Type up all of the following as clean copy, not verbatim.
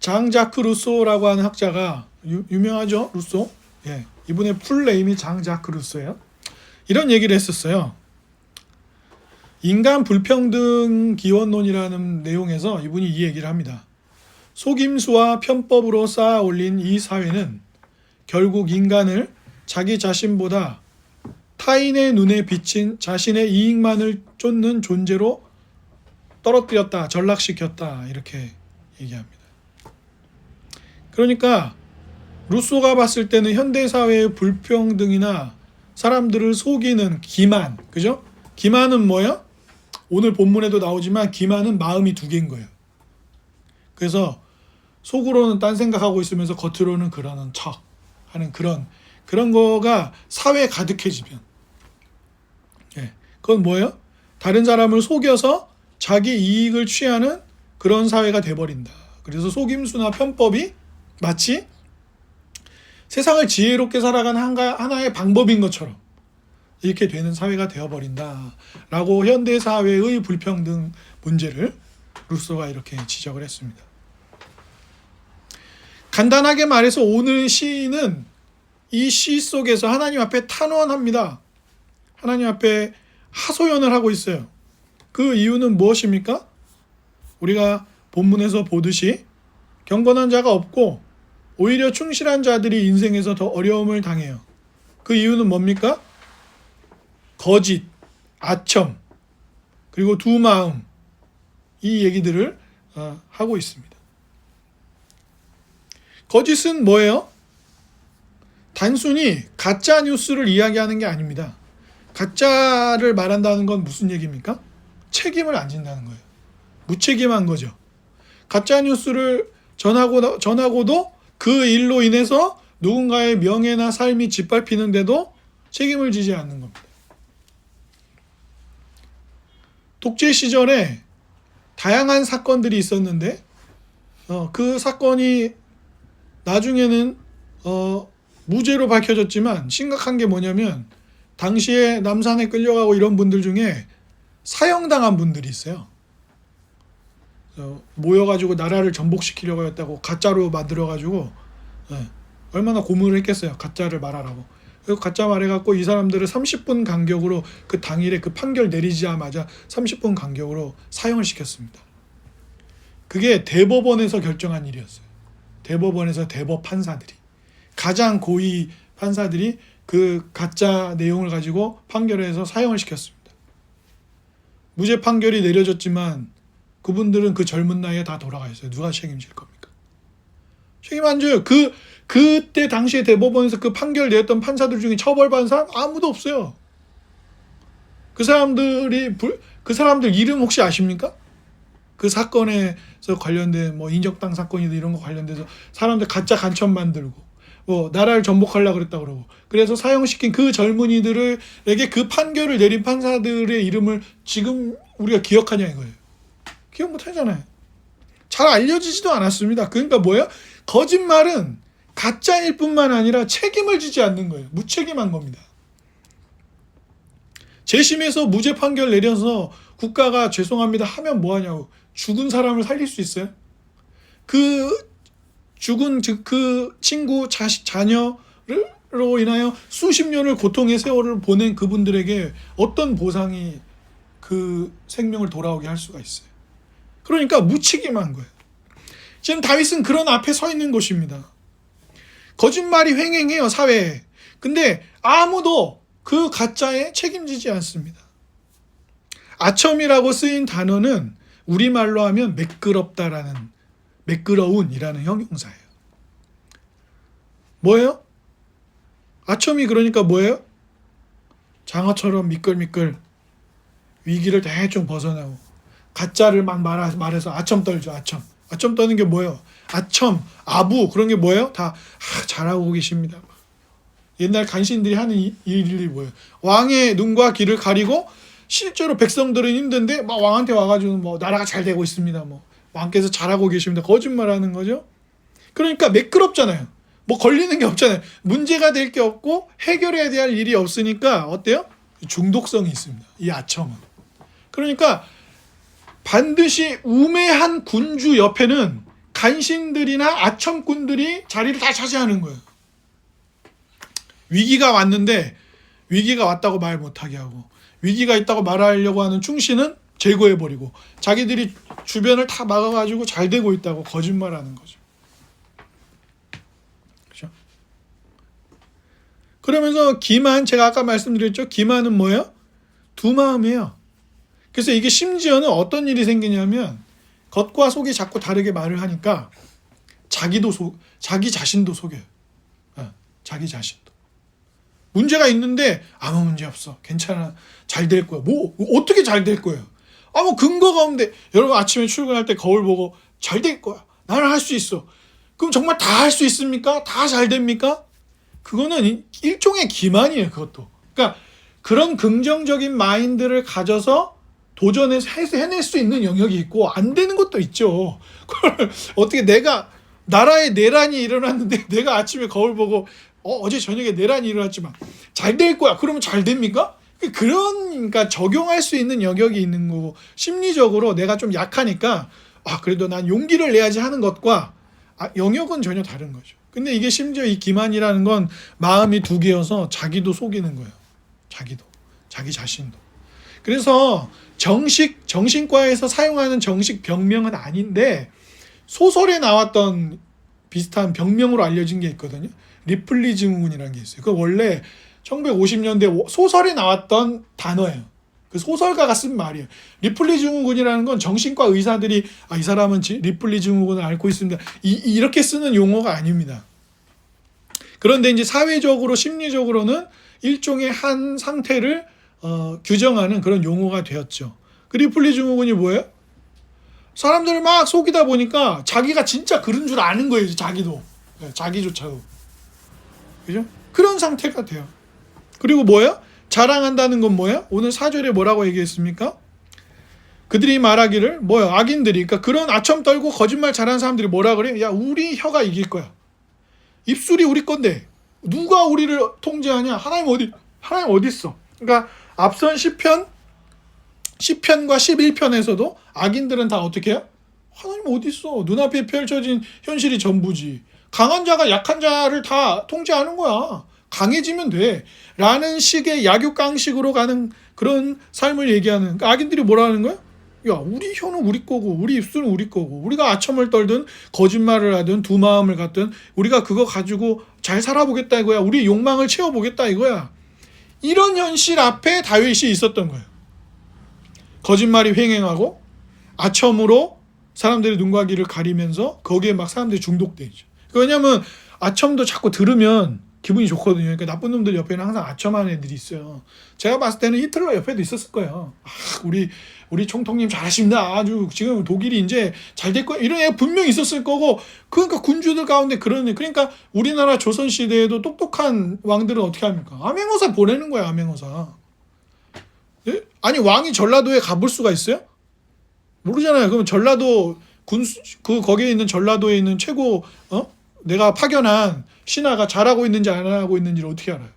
장 자크 루소라고 하는 학자가 유명하죠, 루소. 예, 이분의 풀네임이 장 자크 루소예요. 이런 얘기를 했었어요. 인간 불평등 기원론이라는 내용에서 이분이 이 얘기를 합니다. 속임수와 편법으로 쌓아 올린 이 사회는 결국 인간을 자기 자신보다 타인의 눈에 비친 자신의 이익만을 쫓는 존재로 떨어뜨렸다, 전락시켰다, 이렇게 얘기합니다. 그러니까 루소가 봤을 때는 현대사회의 불평등이나 사람들을 속이는 기만, 그죠? 기만은 뭐야? 오늘 본문에도 나오지만 기만은 마음이 두 개인 거예요. 그래서 속으로는 딴 생각하고 있으면서 겉으로는 그러는 척 하는 그런 거가 사회에 가득해지면, 예, 그건 뭐예요? 다른 사람을 속여서 자기 이익을 취하는 그런 사회가 돼버린다. 그래서 속임수나 편법이 마치 세상을 지혜롭게 살아가는 하나의 방법인 것처럼 이렇게 되는 사회가 되어버린다 라고 현대사회의 불평등 문제를 루소가 이렇게 지적을 했습니다. 간단하게 말해서 오늘 시인은 이 시 속에서 하나님 앞에 탄원합니다. 하나님 앞에 하소연을 하고 있어요. 그 이유는 무엇입니까? 우리가 본문에서 보듯이 경건한 자가 없고 오히려 충실한 자들이 인생에서 더 어려움을 당해요. 그 이유는 뭡니까? 거짓, 아첨, 그리고 두 마음, 이 얘기들을 하고 있습니다. 거짓은 뭐예요? 단순히 가짜 뉴스를 이야기하는 게 아닙니다. 가짜를 말한다는 건 무슨 얘기입니까? 책임을 안 진다는 거예요. 무책임한 거죠. 가짜 뉴스를 전하고도 그 일로 인해서 누군가의 명예나 삶이 짓밟히는데도 책임을 지지 않는 겁니다. 독재 시절에 다양한 사건들이 있었는데 그 사건이 나중에는 무죄로 밝혀졌지만 심각한 게 뭐냐면 당시에 남산에 끌려가고 이런 분들 중에 사형당한 분들이 있어요. 모여가지고 나라를 전복시키려고 했다고 가짜로 만들어가지고 얼마나 고문을 했겠어요. 가짜를 말하라고. 그래서 가짜 말해갖고 이 사람들을 30분 간격으로 그 당일에 그 판결 내리자마자 30분 간격으로 사형을 시켰습니다. 그게 대법원에서 결정한 일이었어요. 대법원에서 대법 판사들이, 가장 고위 판사들이 그 가짜 내용을 가지고 판결해서 사형을 시켰습니다. 무죄 판결이 내려졌지만 그분들은 그 젊은 나이에 다 돌아가 있어요. 누가 책임질 겁니까? 책임 안 져요. 그때 당시에 대법원에서 그 판결 내렸던 판사들 중에 처벌받은 사람 아무도 없어요. 그 사람들 이름 혹시 아십니까? 그 사건에서 관련된 뭐 인적당 사건이든 이런 거 관련돼서 사람들 가짜 간첩 만들고 나라를 전복하려고 그랬다 그러고, 그래서 사형시킨 그 젊은이들에게 그 판결을 내린 판사들의 이름을 지금 우리가 기억하냐 이거예요. 기억 못 하잖아요. 잘 알려지지도 않았습니다. 그러니까 뭐예요? 거짓말은 가짜일 뿐만 아니라 책임을 지지 않는 거예요. 무책임한 겁니다. 재심에서 무죄 판결 내려서 국가가 죄송합니다 하면 뭐하냐고. 죽은 사람을 살릴 수 있어요? 그 죽은 그 친구 자녀로 인하여 수십 년을 고통의 세월을 보낸 그분들에게 어떤 보상이 그 생명을 돌아오게 할 수가 있어요? 그러니까 무책임한 거예요. 지금 다윗은 그런 앞에 서 있는 것입니다. 거짓말이 횡행해요, 사회에. 근데 아무도 그 가짜에 책임지지 않습니다. 아첨이라고 쓰인 단어는 우리말로 하면 매끄러운이라는 형용사예요. 뭐예요? 아첨이 그러니까 뭐예요? 장어처럼 미끌미끌 위기를 대충 벗어나고 가짜를 막 말해서 아첨 떨죠. 아첨 떠는 게 뭐예요? 아첨, 아부 그런 게 뭐예요? 다 잘하고 계십니다. 옛날 간신들이 하는 일이 뭐예요? 왕의 눈과 귀를 가리고 실제로 백성들은 힘든데 막 왕한테 와가지고 뭐 나라가 잘 되고 있습니다. 뭐 왕께서 잘하고 계십니다. 거짓말하는 거죠. 그러니까 매끄럽잖아요. 뭐 걸리는 게 없잖아요. 문제가 될 게 없고 해결해야 될 일이 없으니까 어때요? 중독성이 있습니다. 이 아첨은. 그러니까 반드시 우매한 군주 옆에는 간신들이나 아첨꾼들이 자리를 다 차지하는 거예요. 위기가 왔는데 위기가 왔다고 말 못하게 하고, 위기가 있다고 말하려고 하는 충신은 제거해버리고, 자기들이 주변을 다 막아가지고 잘 되고 있다고 거짓말하는 거죠. 그렇죠? 그러면서 기만, 제가 아까 말씀드렸죠. 기만은 뭐예요? 두 마음이에요. 그래서 이게 심지어는 어떤 일이 생기냐면, 겉과 속이 자꾸 다르게 말을 하니까 자기 자신도 속여요. 자기 자신도. 문제가 있는데 아무 문제 없어. 괜찮아. 잘 될 거야. 뭐 어떻게 잘 될 거예요? 아무 근거가 없는데, 여러분 아침에 출근할 때 거울 보고 잘 될 거야. 나는 할 수 있어. 그럼 정말 다 할 수 있습니까? 다 잘 됩니까? 그거는 일종의 기만이에요. 그것도. 그러니까 그런 긍정적인 마인드를 가져서 도전해서 해낼 수 있는 영역이 있고 안 되는 것도 있죠. 그걸 어떻게 나라에 내란이 일어났는데 내가 아침에 거울 보고 어제 저녁에 내란이 일어났지만 잘 될 거야. 그러면 잘 됩니까? 그러니까 적용할 수 있는 영역이 있는 거고, 심리적으로 내가 좀 약하니까 그래도 난 용기를 내야지 하는 것과 영역은 전혀 다른 거죠. 근데 이게 심지어 이 기만이라는 건 마음이 두 개여서 자기도 속이는 거예요. 자기 자신도. 그래서 정신과에서 사용하는 정식 병명은 아닌데, 소설에 나왔던 비슷한 병명으로 알려진 게 있거든요. 리플리 증후군이라는 게 있어요. 그 원래 1950년대 소설에 나왔던 단어예요. 그 소설가가 쓴 말이에요. 리플리 증후군이라는 건 정신과 의사들이 이 사람은 리플리 증후군을 앓고 있습니다, 이렇게 쓰는 용어가 아닙니다. 그런데 이제 사회적으로 심리적으로는 일종의 한 상태를 규정하는 그런 용어가 되었죠. 그 리플리 증후군이 뭐예요? 사람들을 막 속이다 보니까 자기가 진짜 그런 줄 아는 거예요. 자기도. 자기조차도. 그죠? 그런 상태가 돼요. 그리고 뭐예요? 자랑한다는 건 뭐예요? 오늘 4절에 뭐라고 얘기했습니까? 그들이 말하기를, 뭐예요? 악인들이. 그러니까 그런 아첨 떨고 거짓말 잘하는 사람들이 뭐라 그래? 야, 우리 혀가 이길 거야. 입술이 우리 건데 누가 우리를 통제하냐? 하나님 어디 있어? 그러니까 앞선 시편과 11편에서도 악인들은 다 어떻게 해요? 하나님 어디 있어? 눈앞에 펼쳐진 현실이 전부지. 강한 자가 약한 자를 다 통제하는 거야. 강해지면 돼. 라는 식의 약육강식으로 가는 그런 삶을 얘기하는, 그러니까 악인들이 뭐라 하는 거야? 야, 우리 혀는 우리 거고 우리 입술은 우리 거고, 우리가 아첨을 떨든 거짓말을 하든 두 마음을 갖든 우리가 그거 가지고 잘 살아보겠다 이거야. 우리 욕망을 채워보겠다 이거야. 이런 현실 앞에 다윗이 있었던 거예요. 거짓말이 횡행하고 아첨으로 사람들의 눈과 귀를 가리면서 거기에 막 사람들이 중독돼 있죠. 왜냐하면 아첨도 자꾸 들으면 기분이 좋거든요. 그러니까 나쁜 놈들 옆에는 항상 아첨하는 애들이 있어요. 제가 봤을 때는 히틀러 옆에도 있었을 거예요. 우리 총통님 잘하십니다. 아주 지금 독일이 이제 잘 될 거예요. 이런 애가 분명히 있었을 거고, 그러니까 군주들 가운데 그러니까 우리나라 조선시대에도 똑똑한 왕들은 어떻게 합니까? 암행어사 보내는 거야. 암행어사. 네? 아니 왕이 전라도에 가볼 수가 있어요? 모르잖아요. 그럼 전라도 거기에 있는 전라도에 있는 최고 내가 파견한 신하가 잘하고 있는지 안 하고 있는지를 어떻게 알아요?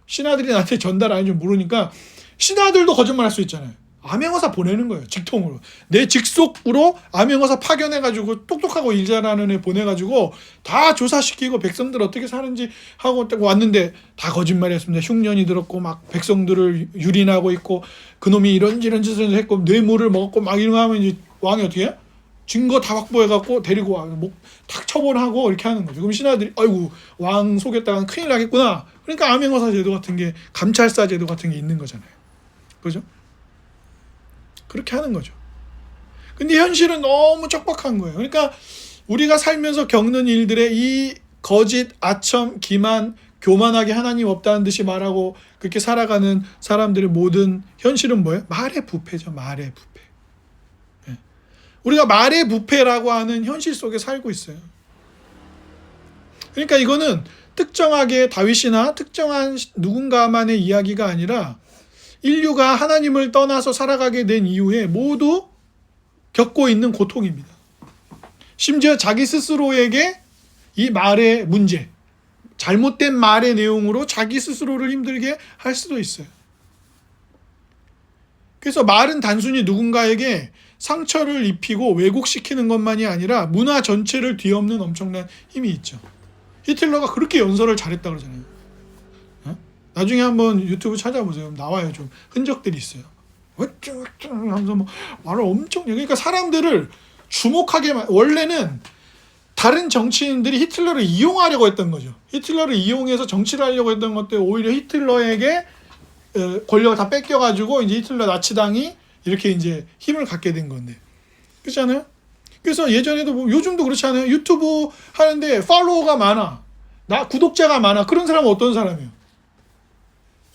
신하들이 나한테 전달 안 해주면 모르니까 신하들도 거짓말 할 수 있잖아요. 암행어사 보내는 거예요. 직통으로. 내 직속으로 암행어사 파견해가지고 똑똑하고 일 잘하는 애 보내가지고 다 조사시키고 백성들 어떻게 사는지 하고 왔는데 다 거짓말했습니다. 흉년이 들었고 막 백성들을 유린하고 있고 그놈이 이런 짓을 했고 뇌물을 먹었고 막 이런 거 하면 이제 왕이 어떻게 해요? 증거 다 확보해갖고 데리고 와. 탁 처벌하고 이렇게 하는 거죠. 그럼 신하들이 아이고 왕 속였다가는 큰일 나겠구나. 그러니까 암행어사 제도 같은 게, 감찰사 제도 같은 게 있는 거잖아요. 그죠? 그렇게 하는 거죠. 근데 현실은 너무 척박한 거예요. 그러니까 우리가 살면서 겪는 일들의 이 거짓, 아첨, 기만, 교만하게 하나님 없다는 듯이 말하고 그렇게 살아가는 사람들의 모든 현실은 뭐예요? 말의 부패죠. 말의 부패. 우리가 말의 부패라고 하는 현실 속에 살고 있어요. 그러니까 이거는 특정하게 다윗이나 특정한 누군가만의 이야기가 아니라 인류가 하나님을 떠나서 살아가게 된 이후에 모두 겪고 있는 고통입니다. 심지어 자기 스스로에게 이 말의 문제, 잘못된 말의 내용으로 자기 스스로를 힘들게 할 수도 있어요. 그래서 말은 단순히 누군가에게 상처를 입히고 왜곡시키는 것만이 아니라 문화 전체를 뒤엎는 엄청난 힘이 있죠. 히틀러가 그렇게 연설을 잘했다 그러잖아요. 어? 나중에 한번 유튜브 찾아보세요. 나와요. 좀 흔적들이 있어요. 하면서 뭐 말을 엄청 그러니까 사람들을 주목하게 원래는 다른 정치인들이 히틀러를 이용하려고 했던 거죠. 히틀러를 이용해서 정치를 하려고 했던 것들 오히려 히틀러에게 권력을 다 뺏겨가지고 이제 히틀러 나치당이 이렇게 이제 힘을 갖게 된 건데, 그렇잖아요. 그래서 예전에도 뭐 요즘도 그렇지 않아요? 유튜브 하는데 팔로워가 많아, 구독자가 많아. 그런 사람은 어떤 사람이에요?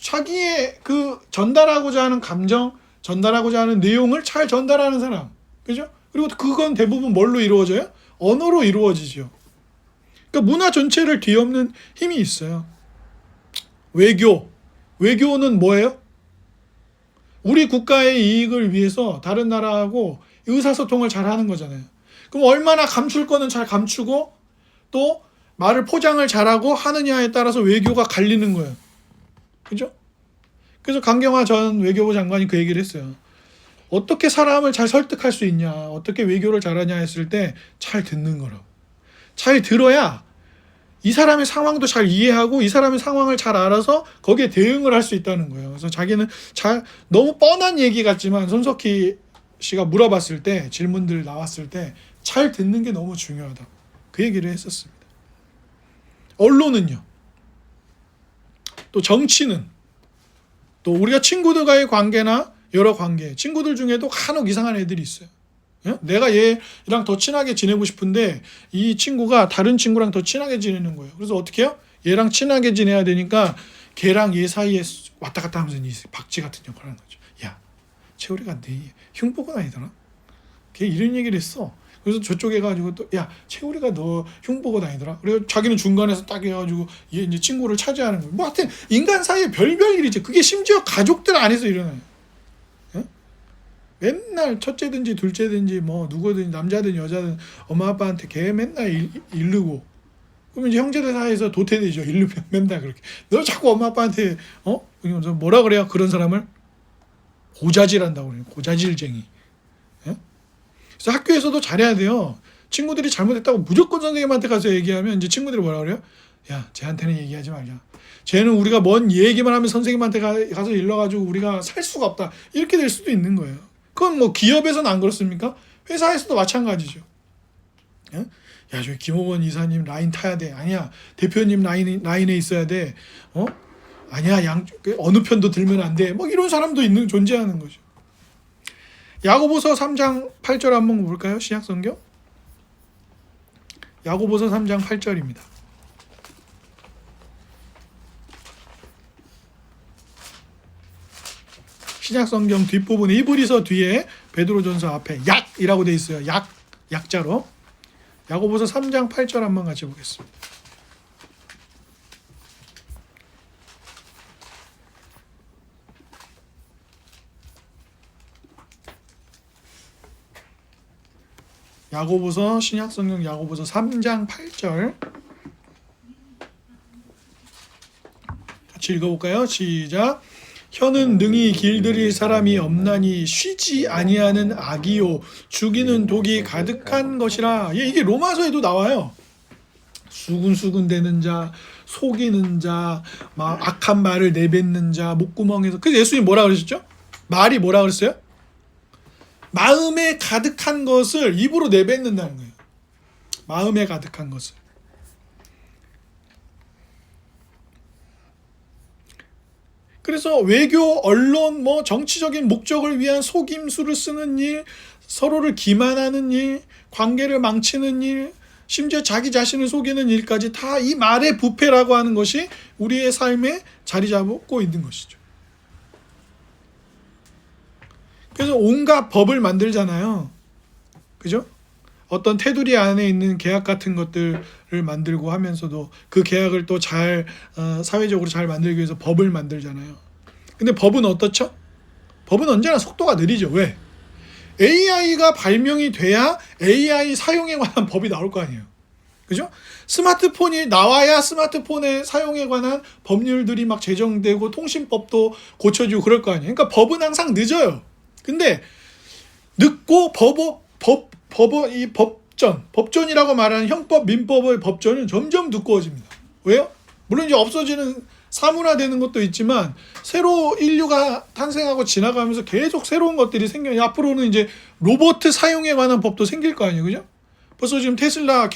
자기의 그 전달하고자 하는 감정, 전달하고자 하는 내용을 잘 전달하는 사람, 그죠? 그리고 그건 대부분 뭘로 이루어져요? 언어로 이루어지죠. 그러니까 문화 전체를 뒤엎는 힘이 있어요. 외교는 뭐예요? 우리 국가의 이익을 위해서 다른 나라하고 의사소통을 잘 하는 거잖아요. 그럼 얼마나 감출 거는 잘 감추고 또 말을 포장을 잘하고 하느냐에 따라서 외교가 갈리는 거예요. 그죠? 그래서 강경화 전 외교부 장관이 그 얘기를 했어요. 어떻게 사람을 잘 설득할 수 있냐, 어떻게 외교를 잘하냐 했을 때 잘 듣는 거라고. 잘 들어야 이 사람의 상황도 잘 이해하고 이 사람의 상황을 잘 알아서 거기에 대응을 할 수 있다는 거예요. 그래서 자기는 너무 뻔한 얘기 같지만 손석희 씨가 물어봤을 때, 질문들 나왔을 때 잘 듣는 게 너무 중요하다, 그 얘기를 했었습니다. 언론은요, 또 정치는, 또 우리가 친구들과의 관계나 여러 관계, 친구들 중에도 간혹 이상한 애들이 있어요. 내가 얘랑 더 친하게 지내고 싶은데 이 친구가 다른 친구랑 더 친하게 지내는 거예요. 그래서 어떻게 해요? 얘랑 친하게 지내야 되니까 걔랑 얘 사이에 왔다 갔다 하면서 이 박쥐 같은 역할을 하는 거죠. 야, 채우리가 네 흉보고 다니더라? 걔 이런 얘기를 했어. 그래서 저쪽에 가지고 또, 야, 채우리가 너 흉보고 다니더라? 그래서 자기는 중간에서 딱 해가지고 얘 이제 친구를 차지하는 거예요. 뭐 하여튼 인간 사이에 별별 일이지. 그게 심지어 가족들 안에서 일어나요. 맨날 첫째든지 둘째든지 뭐 누구든지 남자든 여자든 엄마 아빠한테 걔 맨날 이르고, 그러면 이제 형제들 사이에서 도태되죠. 이르면 맨날 그렇게. 너 자꾸 엄마 아빠한테 뭐라 그래요? 그런 사람을 고자질한다고 그래요. 고자질쟁이. 그래서 학교에서도 잘해야 돼요. 친구들이 잘못했다고 무조건 선생님한테 가서 얘기하면 이제 친구들이 뭐라 그래요? 야, 쟤한테는 얘기하지 말자. 쟤는 우리가 뭔 얘기만 하면 선생님한테 가서 일러가지고 우리가 살 수가 없다, 이렇게 될 수도 있는 거예요. 그건 뭐 기업에서는 안 그렇습니까? 회사에서도 마찬가지죠. 야, 저기 김호건 이사님 라인 타야 돼. 아니야, 대표님 라인에 있어야 돼. 아니야, 어느 편도 들면 안 돼. 뭐 이런 사람도 존재하는 거죠. 야고보서 3장 8절 한번 볼까요? 신약성경. 야고보서 3장 8절입니다. 신약성경 뒷부분에 히브리서 뒤에 베드로전서 앞에 약이라고 돼 있어요. 약자로. 야고보서 3장 8절 한번 같이 보겠습니다. 야고보서, 신약성경 야고보서 3장 8절 같이 읽어볼까요? 시작. 혀는 능히 길들일 사람이 없나니 쉬지 아니하는 악이요 죽이는 독이 가득한 것이라. 이게 로마서에도 나와요. 수군수군 되는 자, 속이는 자, 막 악한 말을 내뱉는 자, 목구멍에서. 그래서 예수님 뭐라 그러셨죠? 말이 뭐라 그랬어요? 마음에 가득한 것을 입으로 내뱉는다는 거예요. 마음에 가득한 것을. 그래서 외교, 언론, 뭐 정치적인 목적을 위한 속임수를 쓰는 일, 서로를 기만하는 일, 관계를 망치는 일, 심지어 자기 자신을 속이는 일까지 다 이 말의 부패라고 하는 것이 우리의 삶에 자리 잡고 있는 것이죠. 그래서 온갖 법을 만들잖아요. 그죠? 어떤 테두리 안에 있는 계약 같은 것들을 만들고 하면서도 그 계약을 또 잘 사회적으로 잘 만들기 위해서 법을 만들잖아요. 근데 법은 어떻죠? 법은 언제나 속도가 느리죠. 왜? AI가 발명이 돼야 AI 사용에 관한 법이 나올 거 아니에요. 그죠? 스마트폰이 나와야 스마트폰의 사용에 관한 법률들이 막 제정되고 통신법도 고쳐지고 그럴 거 아니에요. 그러니까 법은 항상 늦어요. 근데 늦고 이 법전이라고 말하는 형법, 민법의 법전은 점점 두꺼워집니다. 왜요? 물론 이제 없어지는 사문화되는 것도 있지만 새로 인류가 탄생하고 지나가면서 계속 새로운 것들이 생겨요. 앞으로는 이제 로봇 사용에 관한 법도 생길 거 아니에요, 그죠? 벌써 지금 테슬라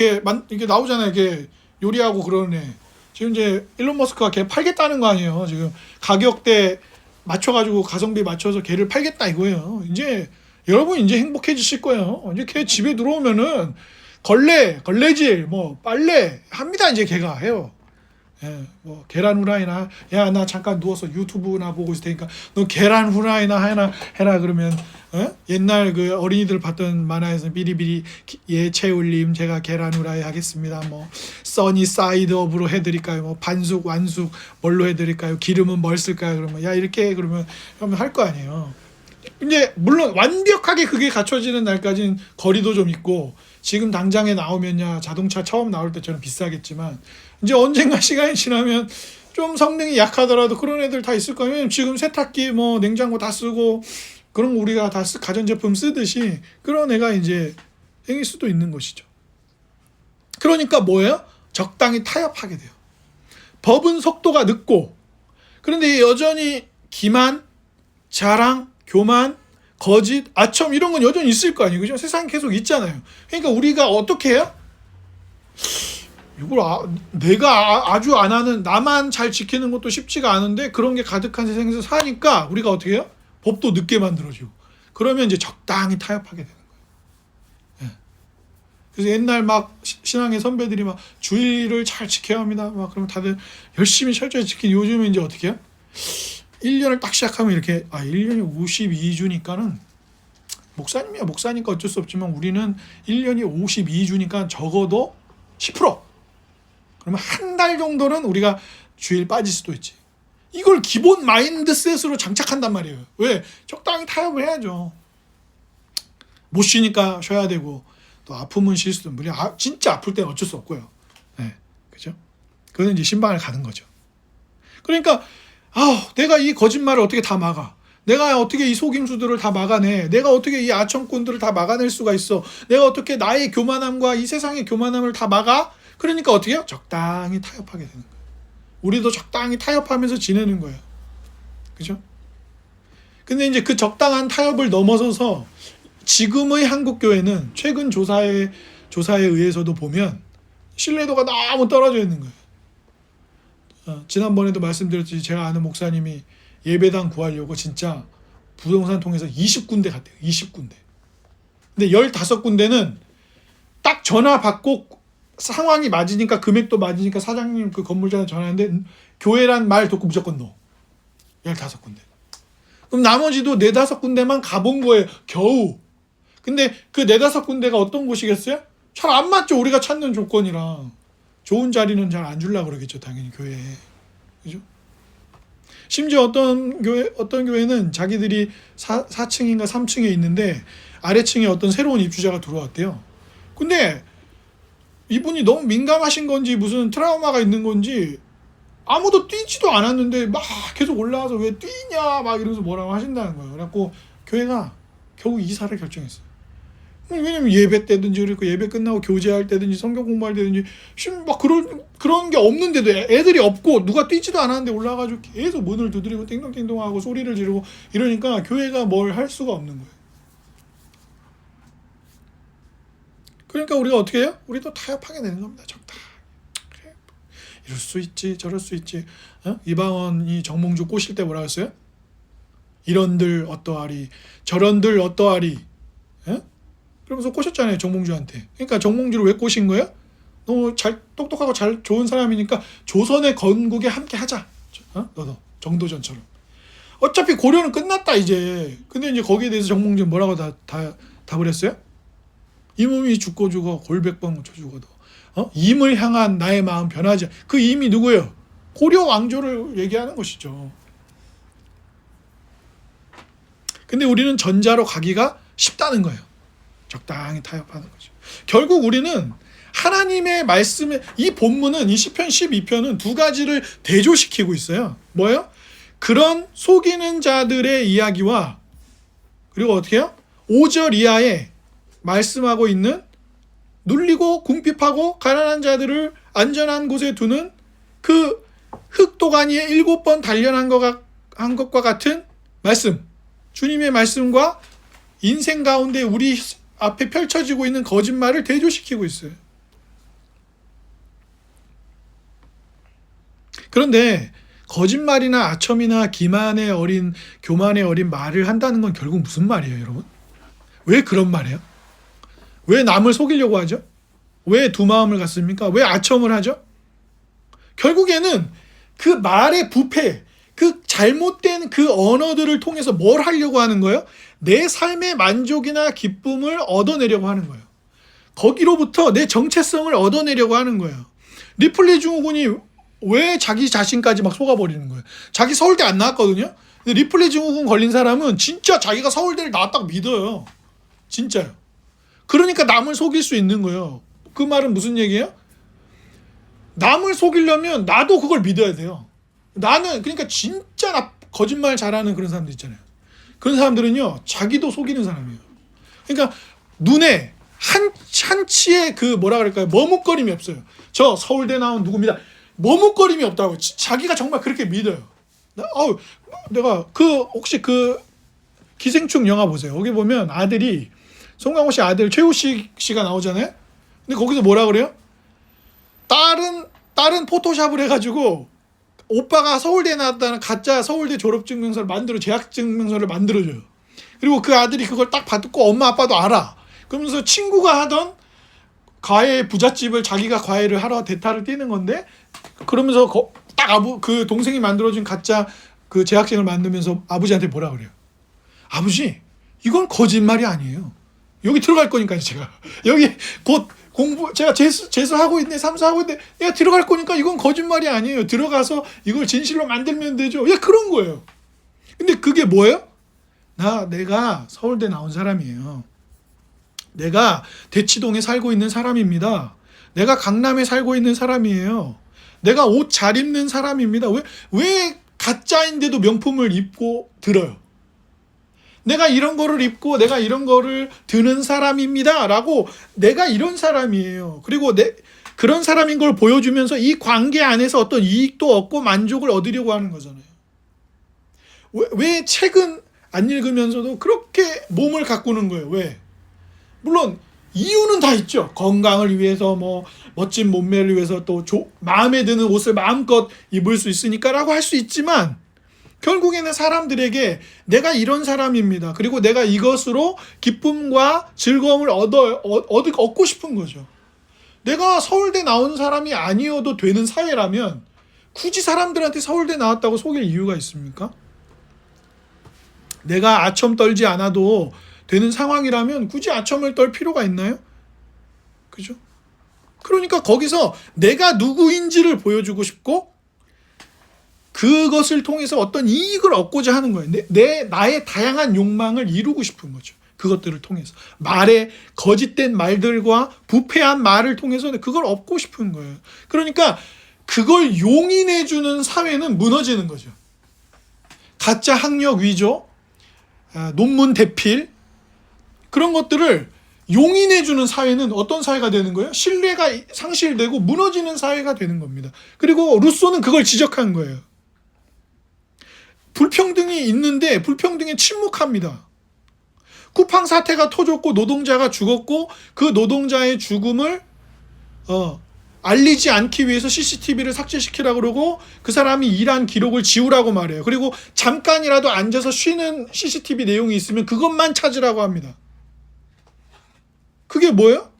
이게 나오잖아요, 걔 요리하고 그러네. 지금 이제 일론 머스크가 걔 팔겠다는 거 아니에요. 지금 가격대 맞춰가지고 가성비 맞춰서 걔를 팔겠다 이거예요. 이제 여러분 이제 행복해지실 거예요. 이제 걔 집에 들어오면은 걸레질, 뭐 빨래 합니다. 이제 걔가 해요. 예, 뭐 계란 후라이나 야 나 잠깐 누워서 유튜브나 보고 있을 테니까 너 계란 후라이나 해라 그러면 옛날 그 어린이들 봤던 만화에서 비리비리 예 채울님 제가 계란 후라이 하겠습니다. 뭐 써니 사이드업으로 해드릴까요? 뭐 반숙 완숙 뭘로 해드릴까요? 기름은 뭘 쓸까요? 그러면 야 이렇게 그러면 할 거 아니에요. 이제 물론 완벽하게 그게 갖춰지는 날까지는 거리도 좀 있고 지금 당장에 나오면야 자동차 처음 나올 때처럼 비싸겠지만 이제 언젠가 시간이 지나면 좀 성능이 약하더라도 그런 애들 다 있을 거예요. 지금 세탁기 뭐 냉장고 다 쓰고 그런 거 우리가 다 가전제품 쓰듯이 그런 애가 이제 생길 수도 있는 것이죠. 그러니까 뭐예요? 적당히 타협하게 돼요. 법은 속도가 늦고 그런데 여전히 기만, 자랑, 교만, 거짓, 아첨 이런 건 여전히 있을 거 아니에요. 그죠? 세상에 계속 있잖아요. 그러니까 우리가 어떻게 해요? 이걸 내가 아주 안 하는 나만 잘 지키는 것도 쉽지가 않은데 그런 게 가득한 세상에서 사니까 우리가 어떻게 해요? 법도 늦게 만들어지고 그러면 이제 적당히 타협하게 되는 거예요. 예. 그래서 옛날 막 신앙의 선배들이 막 주의를 잘 지켜야 합니다. 막 그러면 다들 열심히 철저히 지키는 요즘은 이제 어떻게 해요? 1년을 딱 시작하면 이렇게 1년이 52주니까는 목사니까 어쩔 수 없지만 우리는 1년이 52주니까 적어도 10% 그러면 한 달 정도는 우리가 주일 빠질 수도 있지. 이걸 기본 마인드셋으로 장착한단 말이에요. 왜? 적당히 타협을 해야죠. 못 쉬니까 쉬어야 되고 또 아프면 쉴 수도 우리 진짜 아플 때는 어쩔 수 없고요. 네, 그죠? 그건 이제 신방을 가는 거죠. 그러니까 내가 이 거짓말을 어떻게 다 막아? 내가 어떻게 이 속임수들을 다 막아내? 내가 어떻게 이 아첨꾼들을 다 막아낼 수가 있어? 내가 어떻게 나의 교만함과 이 세상의 교만함을 다 막아? 그러니까 어떻게 해요? 적당히 타협하게 되는 거예요. 우리도 적당히 타협하면서 지내는 거예요. 그죠? 근데 이제 그 적당한 타협을 넘어서서 지금의 한국교회는 최근 조사에 의해서도 보면 신뢰도가 너무 떨어져 있는 거예요. 지난번에도 말씀드렸듯이 제가 아는 목사님이 예배당 구하려고 진짜 부동산 통해서 20군데 갔대요. 20군데. 근데 15군데는 딱 전화 받고 상황이 맞으니까 금액도 맞으니까 사장님 그 건물주한테 전화하는데 교회란 말 듣고 무조건 no. 15군데. 그럼 나머지도 4-5군데만 가본 거예요. 겨우. 근데 그 4-5군데가 어떤 곳이겠어요? 잘 안 맞죠. 우리가 찾는 조건이랑. 좋은 자리는 잘 안 주려고 그러겠죠. 당연히 교회에. 그죠? 심지어 어떤 교회는 자기들이 4층인가 3층에 있는데 아래층에 어떤 새로운 입주자가 들어왔대요. 근데 이분이 너무 민감하신 건지 무슨 트라우마가 있는 건지 아무도 뛰지도 않았는데 막 계속 올라와서 왜 뛰냐 막 이러면서 뭐라고 하신다는 거예요. 그래갖고 교회가 결국 이사를 결정했어요. 왜냐면 예배 때든지 그리고 예배 끝나고 교제할 때든지 성경 공부할 때든지 막 그런 게 없는데도 애들이 없고 누가 뛰지도 않았는데 올라가지고 계속 문을 두드리고 띵동띵동하고 소리를 지르고 이러니까 교회가 뭘 할 수가 없는 거예요. 그러니까 우리가 어떻게 해요? 우리도 타협하게 되는 겁니다. 적당히. 이럴 수 있지 저럴 수 있지. 이방원이 정몽주 꼬실 때 뭐라 했어요? 이런들 어떠하리 저런들 어떠하리. 그러면서 꼬셨잖아요. 정몽주한테. 그러니까 정몽주를 왜 꼬신 거예요? 너무 똑똑하고 좋은 사람이니까 조선의 건국에 함께 하자. 너도 정도전처럼. 어차피 고려는 끝났다 이제. 근데 이제 거기에 대해서 정몽주는 뭐라고 답을 했어요? 이 몸이 죽고 죽어 골백번 고쳐 죽어도 임을 향한 나의 마음 변하지. 그 임이 누구예요? 고려 왕조를 얘기하는 것이죠. 근데 우리는 전자로 가기가 쉽다는 거예요. 적당히 타협하는 거죠. 결국 우리는 하나님의 말씀에 이 본문은 이 시편 12편은 두 가지를 대조시키고 있어요. 뭐예요? 그런 속이는 자들의 이야기와 그리고 어떻게 해요? 5절 이하에 말씀하고 있는 눌리고 궁핍하고 가난한 자들을 안전한 곳에 두는 그 흑도가니에 7번 단련한 것과 같은 말씀, 주님의 말씀과 인생 가운데 우리 앞에 펼쳐지고 있는 거짓말을 대조시키고 있어요. 그런데 거짓말이나 아첨이나 기만의 어린, 교만의 어린 말을 한다는 건 결국 무슨 말이에요, 여러분? 왜 그런 말이에요? 왜 남을 속이려고 하죠? 왜 두 마음을 갖습니까? 왜 아첨을 하죠? 결국에는 그 말의 부패, 그 잘못된 그 언어들을 통해서 뭘 하려고 하는 거예요? 내 삶의 만족이나 기쁨을 얻어내려고 하는 거예요. 거기로부터 내 정체성을 얻어내려고 하는 거예요. 리플리 증후군이 왜 자기 자신까지 막 속아버리는 거예요? 자기 서울대 안 나왔거든요? 근데 리플리 증후군 걸린 사람은 진짜 자기가 서울대를 나왔다고 믿어요. 진짜요. 그러니까 남을 속일 수 있는 거예요. 그 말은 무슨 얘기예요? 남을 속이려면 나도 그걸 믿어야 돼요. 나는 그러니까 진짜 거짓말 잘하는 그런 사람들 있잖아요. 그런 사람들은요 자기도 속이는 사람이에요. 그러니까 눈에 한치의 그 뭐라 그럴까요? 머뭇거림이 없어요. 저 서울대 나온 누구입니다. 머뭇거림이 없다고. 자기가 정말 그렇게 믿어요. 내가 혹시 기생충 영화 보세요. 거기 보면 아들이 송강호 씨 아들 최우식 씨가 나오잖아요. 근데 거기서 뭐라 그래요? 딸은 포토샵을 해가지고 오빠가 서울대에 나왔다는 가짜 서울대 졸업증명서를 재학증명서를 만들어줘요. 그리고 그 아들이 그걸 딱 받고 엄마 아빠도 알아. 그러면서 친구가 하던 과외 부잣집을 자기가 과외를 하러 대타를 뛰는 건데, 그러면서 그 동생이 만들어준 가짜 그 재학생을 만들면서 아버지한테 뭐라 그래요? 아버지, 이건 거짓말이 아니에요. 여기 들어갈 거니까요, 제가. 여기 곧 제가 재수하고 있네, 삼수하고 있네, 내가 들어갈 거니까 이건 거짓말이 아니에요. 들어가서 이걸 진실로 만들면 되죠. 그런 거예요. 근데 그게 뭐예요? 내가 서울대 나온 사람이에요. 내가 대치동에 살고 있는 사람입니다. 내가 강남에 살고 있는 사람이에요. 내가 옷 잘 입는 사람입니다. 왜 가짜인데도 명품을 입고 들어요? 내가 이런 거를 입고 내가 이런 거를 드는 사람입니다 라고, 내가 이런 사람이에요. 그리고 그런 사람인 걸 보여주면서 이 관계 안에서 어떤 이익도 얻고 만족을 얻으려고 하는 거잖아요. 왜 책은 안 읽으면서도 그렇게 몸을 가꾸는 거예요? 왜? 물론 이유는 다 있죠. 건강을 위해서, 멋진 몸매를 위해서, 또 마음에 드는 옷을 마음껏 입을 수 있으니까 라고 할 수 있지만, 결국에는 사람들에게 내가 이런 사람입니다. 그리고 내가 이것으로 기쁨과 즐거움을 얻고 싶은 거죠. 내가 서울대 나온 사람이 아니어도 되는 사회라면 굳이 사람들한테 서울대 나왔다고 속일 이유가 있습니까? 내가 아첨 떨지 않아도 되는 상황이라면 굳이 아첨을 떨 필요가 있나요? 그죠? 그러니까 거기서 내가 누구인지를 보여주고 싶고, 그것을 통해서 어떤 이익을 얻고자 하는 거예요. 나의 다양한 욕망을 이루고 싶은 거죠. 그것들을 통해서. 거짓된 말들과 부패한 말을 통해서 그걸 얻고 싶은 거예요. 그러니까 그걸 용인해주는 사회는 무너지는 거죠. 가짜 학력 위조, 논문 대필, 그런 것들을 용인해주는 사회는 어떤 사회가 되는 거예요? 신뢰가 상실되고 무너지는 사회가 되는 겁니다. 그리고 루소는 그걸 지적한 거예요. 불평등이 있는데 불평등에 침묵합니다. 쿠팡 사태가 터졌고 노동자가 죽었고, 그 노동자의 죽음을 알리지 않기 위해서 CCTV를 삭제시키라고 그러고 그 사람이 일한 기록을 지우라고 말해요. 그리고 잠깐이라도 앉아서 쉬는 CCTV 내용이 있으면 그것만 찾으라고 합니다. 그게 뭐예요?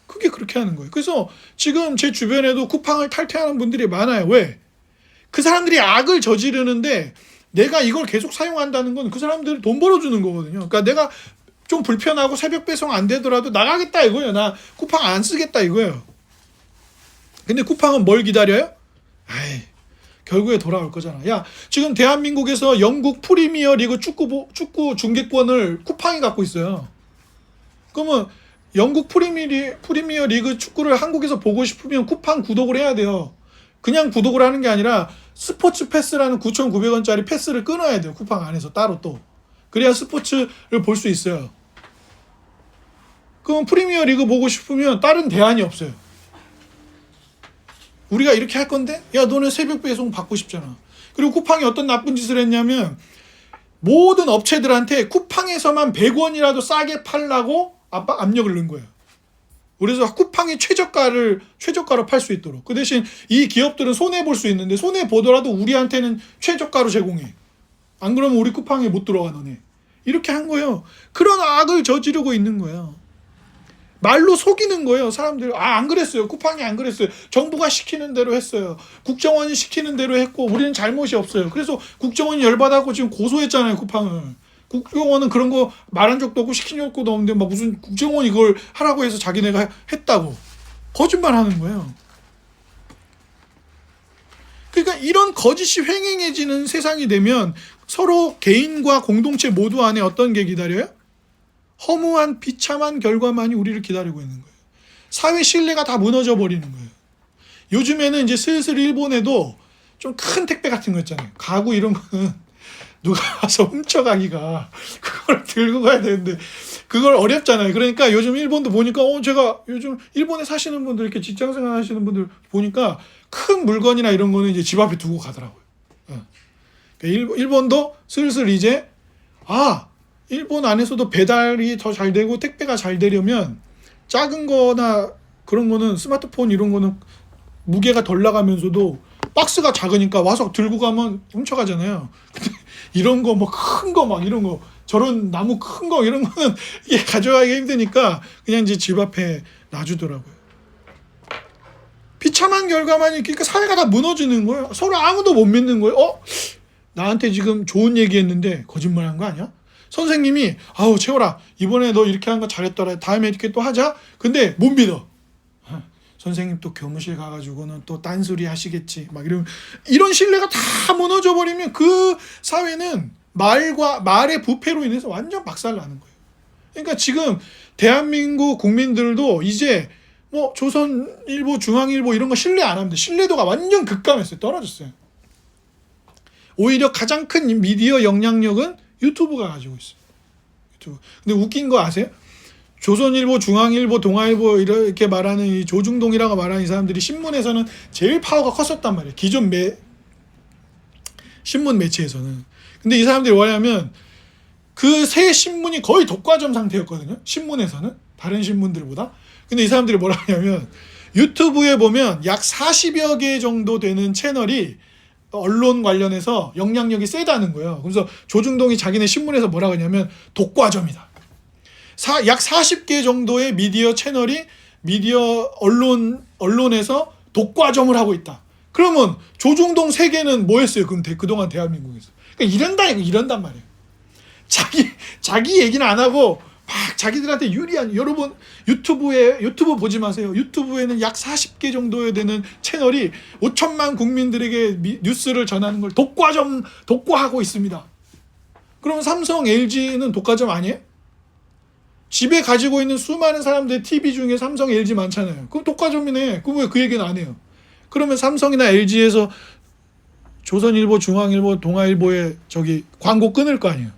그게 그렇게 하는 거예요. 그래서 지금 제 주변에도 쿠팡을 탈퇴하는 분들이 많아요. 왜? 그 사람들이 악을 저지르는데 내가 이걸 계속 사용한다는 건 그 사람들이 돈 벌어주는 거거든요. 그러니까 내가 좀 불편하고 새벽 배송 안 되더라도 나가겠다 이거예요. 나 쿠팡 안 쓰겠다 이거예요. 근데 쿠팡은 뭘 기다려요? 결국에 돌아올 거잖아. 야, 지금 대한민국에서 영국 프리미어 리그 축구 중계권을 쿠팡이 갖고 있어요. 그러면 영국 프리미어 리그 축구를 한국에서 보고 싶으면 쿠팡 구독을 해야 돼요. 그냥 구독을 하는 게 아니라 스포츠 패스라는 9,900원짜리 패스를 끊어야 돼요. 쿠팡 안에서 따로 또. 그래야 스포츠를 볼 수 있어요. 그럼 프리미어 리그 보고 싶으면 다른 대안이 없어요. 우리가 이렇게 할 건데 야 너네 새벽 배송 받고 싶잖아. 그리고 쿠팡이 어떤 나쁜 짓을 했냐면 모든 업체들한테 쿠팡에서만 100원이라도 싸게 팔라고 압력을 넣은 거예요. 그래서 쿠팡이 최저가로 팔 수 있도록. 그 대신 이 기업들은 손해볼 수 있는데 손해보더라도 우리한테는 최저가로 제공해. 안 그러면 우리 쿠팡에 못 들어와 너네. 이렇게 한 거예요. 그런 악을 저지르고 있는 거예요. 말로 속이는 거예요. 사람들 안 그랬어요. 쿠팡이 안 그랬어요. 정부가 시키는 대로 했어요. 국정원이 시키는 대로 했고 우리는 잘못이 없어요. 그래서 국정원이 열받아서 지금 고소했잖아요. 쿠팡을. 국정원은 그런 거 말한 적도 없고 시킨 적도 없는데 막 무슨 국정원이 이걸 하라고 해서 자기네가 했다고 거짓말하는 거예요. 그러니까 이런 거짓이 횡행해지는 세상이 되면 서로 개인과 공동체 모두 안에 어떤 게 기다려요? 허무한 비참한 결과만이 우리를 기다리고 있는 거예요. 사회 신뢰가 다 무너져 버리는 거예요. 요즘에는 이제 슬슬 일본에도 좀 큰 택배 같은 거 있잖아요. 가구 이런 거는 누가 와서 훔쳐가기가 그걸 들고 가야 되는데 그걸 어렵잖아요. 그러니까 요즘 일본도 보니까 제가 요즘 일본에 사시는 분들 이렇게 직장생활 하시는 분들 보니까 큰 물건이나 이런 거는 이제 집 앞에 두고 가더라고요. 그러니까 일본도 슬슬 이제 일본 안에서도 배달이 더 잘 되고 택배가 잘 되려면 작은 거나 그런 거는 스마트폰 이런 거는 무게가 덜 나가면서도 박스가 작으니까 와서 들고 가면 훔쳐가잖아요. 근데 이런 거 뭐 큰 거 막 이런 거 저런 나무 큰 거 이런 거는 이게 가져가기 힘드니까 그냥 이제 집 앞에 놔주더라고요. 비참한 결과만이 그러니까 사회가 다 무너지는 거예요. 서로 아무도 못 믿는 거예요. 나한테 지금 좋은 얘기했는데 거짓말한 거 아니야? 선생님이 채월아 이번에 너 이렇게 한 거 잘했더라. 다음에 이렇게 또 하자. 근데 못 믿어. 선생님 또 교무실 가가지고는 또 딴소리 하시겠지. 막 이런 신뢰가 다 무너져 버리면 그 사회는 말의 부패로 인해서 완전 박살나는 거예요. 그러니까 지금 대한민국 국민들도 이제 뭐 조선일보, 중앙일보 이런 거 신뢰 안 합니다. 신뢰도가 완전 급감했어요. 떨어졌어요. 오히려 가장 큰 미디어 영향력은 유튜브가 가지고 있어요. 유튜브. 근데 웃긴 거 아세요? 조선일보, 중앙일보, 동아일보 이렇게 말하는 이 조중동이라고 말하는 이 사람들이 신문에서는 제일 파워가 컸었단 말이에요. 기존 신문 매체에서는. 근데 이 사람들이 뭐냐면 그 새 신문이 거의 독과점 상태였거든요. 신문에서는 다른 신문들보다. 근데 이 사람들이 뭐라 하냐면 유튜브에 보면 약 40여 개 정도 되는 채널이 언론 관련해서 영향력이 세다는 거예요. 그래서 조중동이 자기네 신문에서 뭐라 하냐면 독과점이다. 약 40개 정도의 미디어 채널이 미디어 언론에서 독과점을 하고 있다. 그러면 조중동 3개는 뭐 했어요? 그동안 대한민국에서. 그러니까 이런단 말이에요. 자기 얘기는 안 하고 막 자기들한테 유리한 여러분 유튜브 보지 마세요. 유튜브에는 약 40개 정도 되는 채널이 5천만 국민들에게 뉴스를 전하는 걸 독과하고 있습니다. 그러면 삼성, LG는 독과점 아니에요? 집에 가지고 있는 수많은 사람들의 TV 중에 삼성, LG 많잖아요. 그럼 독과점이네. 그럼 왜 그 얘기는 안 해요? 그러면 삼성이나 LG에서 조선일보, 중앙일보, 동아일보에 광고 끊을 거 아니에요.